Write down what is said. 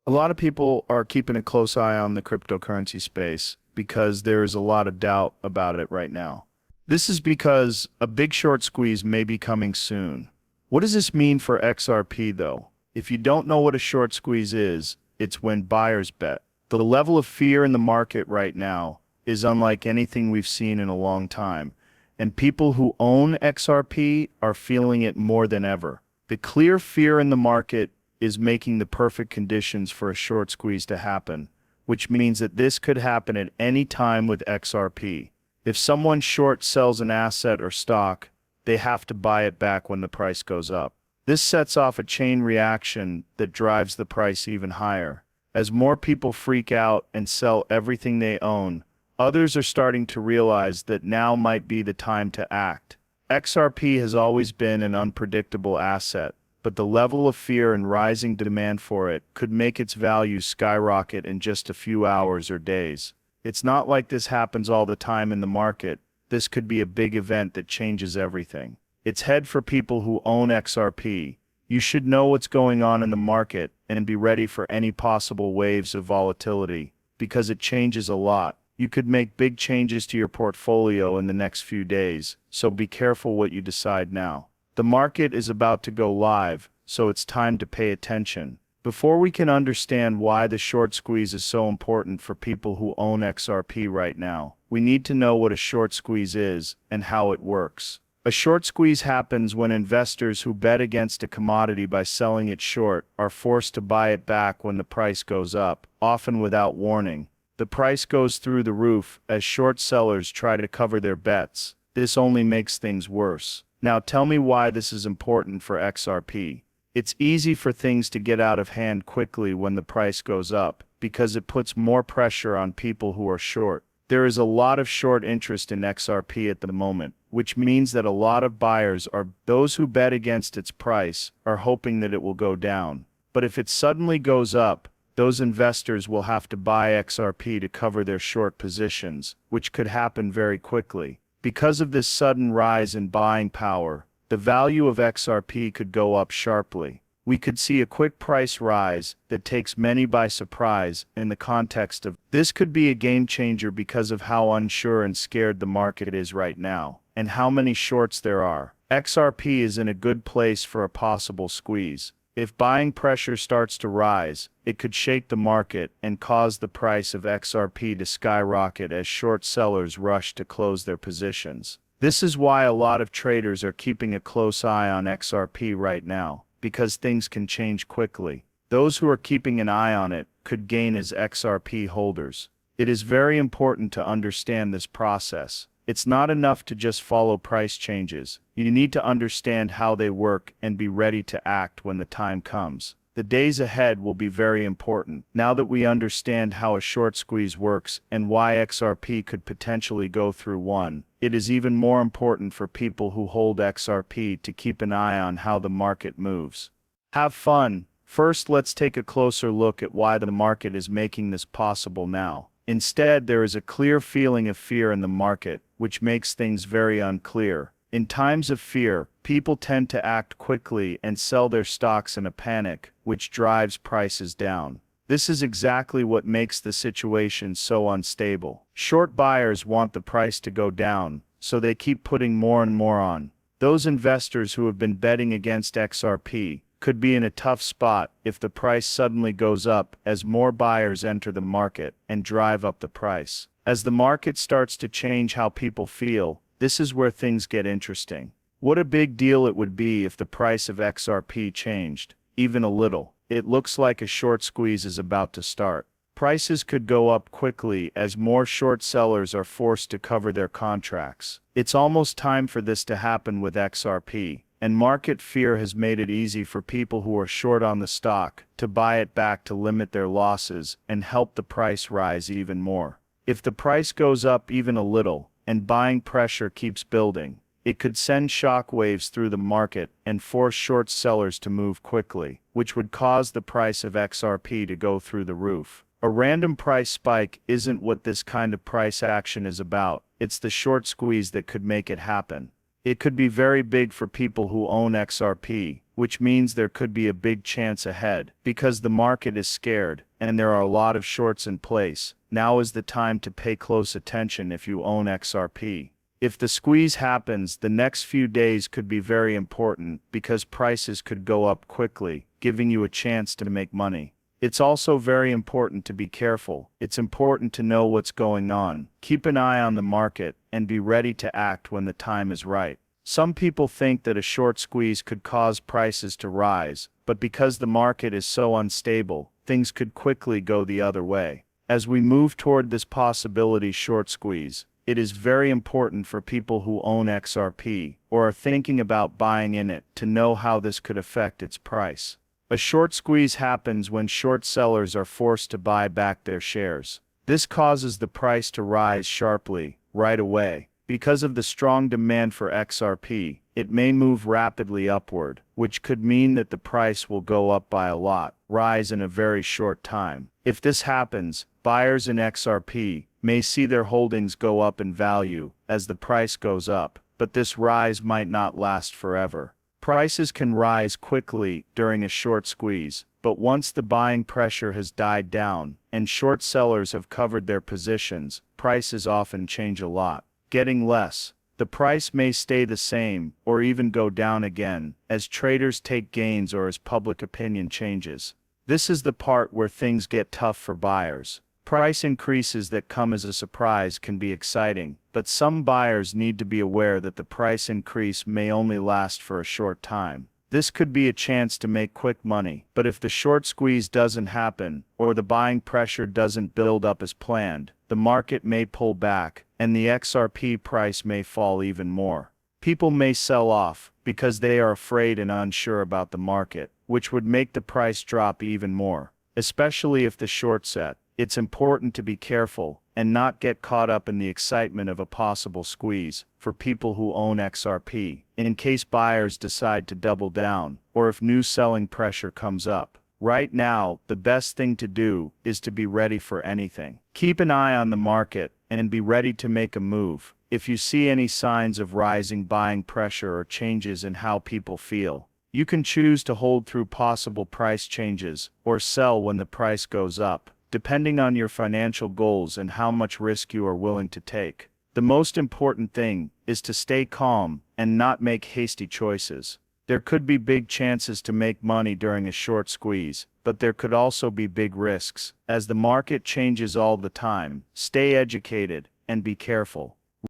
A lot of people are keeping a close eye on the cryptocurrency space because there is a lot of doubt about it right now. This is because a big short squeeze may be coming soon. What does this mean for XRP though? If you don't know what a short squeeze is, it's when buyers bet. The level of fear in the market right now is unlike anything we've seen in a long time, and people who own XRP are feeling it more than ever. The clear fear in the market is making the perfect conditions for a short squeeze to happen, which means that this could happen at any time with XRP. If someone short sells an asset or stock, they have to buy it back when the price goes up. This sets off a chain reaction that drives the price even higher. As more people freak out and sell everything they own, others are starting to realize that now might be the time to act. XRP has always been an unpredictable asset, but the level of fear and rising demand for it could make its value skyrocket in just a few hours or days. It's not like this happens all the time in the market. This could be a big event that changes everything. It's head for people who own XRP. You should know what's going on in the market and be ready for any possible waves of volatility, because it changes a lot. You could make big changes to your portfolio in the next few days, so be careful what you decide now. The market is about to go live, so it's time to pay attention. Before we can understand why the short squeeze is so important for people who own XRP right now, we need to know what a short squeeze is and how it works. A short squeeze happens when investors who bet against a commodity by selling it short are forced to buy it back when the price goes up, often without warning. The price goes through the roof as short sellers try to cover their bets. This only makes things worse. Now tell me why this is important for XRP. It's easy for things to get out of hand quickly when the price goes up, because it puts more pressure on people who are short. There is a lot of short interest in XRP at the moment, which means that a lot of buyers are those who bet against its price are hoping that it will go down. But if it suddenly goes up, those investors will have to buy XRP to cover their short positions, which could happen very quickly. Because of this sudden rise in buying power, the value of XRP could go up sharply. We could see a quick price rise that takes many by surprise in the context of this could be a game changer because of how unsure and scared the market is right now, and how many shorts there are. XRP is in a good place for a possible squeeze. If buying pressure starts to rise, it could shake the market and cause the price of XRP to skyrocket as short sellers rush to close their positions. This is why a lot of traders are keeping a close eye on XRP right now, because things can change quickly. Those who are keeping an eye on it could gain as XRP holders. It is very important to understand this process. It's not enough to just follow price changes. You need to understand how they work and be ready to act when the time comes. The days ahead will be very important. Now that we understand how a short squeeze works and why XRP could potentially go through one, it is even more important for people who hold XRP to keep an eye on how the market moves. Have fun. First, let's take a closer look at why the market is making this possible now. Instead, there is a clear feeling of fear in the market, which makes things very unclear. In times of fear, people tend to act quickly and sell their stocks in a panic, which drives prices down. This is exactly what makes the situation so unstable. Short buyers want the price to go down, so they keep putting more and more on. Those investors who have been betting against XRP could be in a tough spot if the price suddenly goes up as more buyers enter the market and drive up the price. As the market starts to change how people feel, this is where things get interesting. What a big deal it would be if the price of XRP changed, even a little. It looks like a short squeeze is about to start. Prices could go up quickly as more short sellers are forced to cover their contracts. It's almost time for this to happen with XRP. And market fear has made it easy for people who are short on the stock to buy it back to limit their losses and help the price rise even more. If the price goes up even a little and buying pressure keeps building, it could send shock waves through the market and force short sellers to move quickly, which would cause the price of XRP to go through the roof. A random price spike isn't what this kind of price action is about. It's the short squeeze that could make it happen. It could be very big for people who own XRP, which means there could be a big chance ahead. Because the market is scared, and there are a lot of shorts in place, now is the time to pay close attention if you own XRP. If the squeeze happens, the next few days could be very important because prices could go up quickly, giving you a chance to make money. It's also very important to be careful. It's important to know what's going on, keep an eye on the market, and be ready to act when the time is right. Some people think that a short squeeze could cause prices to rise, but because the market is so unstable, things could quickly go the other way. As we move toward this possibility short squeeze, it is very important for people who own XRP or are thinking about buying in it to know how this could affect its price. A short squeeze happens when short sellers are forced to buy back their shares. This causes the price to rise sharply, right away. Because of the strong demand for XRP, it may move rapidly upward, which could mean that the price will go up by a lot, rise in a very short time. If this happens, buyers in XRP may see their holdings go up in value as the price goes up, but this rise might not last forever. Prices can rise quickly during a short squeeze, but once the buying pressure has died down and short sellers have covered their positions, prices often change a lot. Getting less. The price may stay the same or even go down again as traders take gains or as public opinion changes. This is the part where things get tough for buyers. Price increases that come as a surprise can be exciting, but some buyers need to be aware that the price increase may only last for a short time. This could be a chance to make quick money, but if the short squeeze doesn't happen or the buying pressure doesn't build up as planned, the market may pull back and the XRP price may fall even more. People may sell off because they are afraid and unsure about the market, which would make the price drop even more. Especially if the short set, it's important to be careful and not get caught up in the excitement of a possible squeeze for people who own XRP, in case buyers decide to double down or if new selling pressure comes up. Right now, the best thing to do is to be ready for anything. Keep an eye on the market and be ready to make a move if you see any signs of rising buying pressure or changes in how people feel. You can choose to hold through possible price changes or sell when the price goes up, depending on your financial goals and how much risk you are willing to take. The most important thing is to stay calm and not make hasty choices. There could be big chances to make money during a short squeeze, but there could also be big risks, as the market changes all the time. Stay educated and be careful.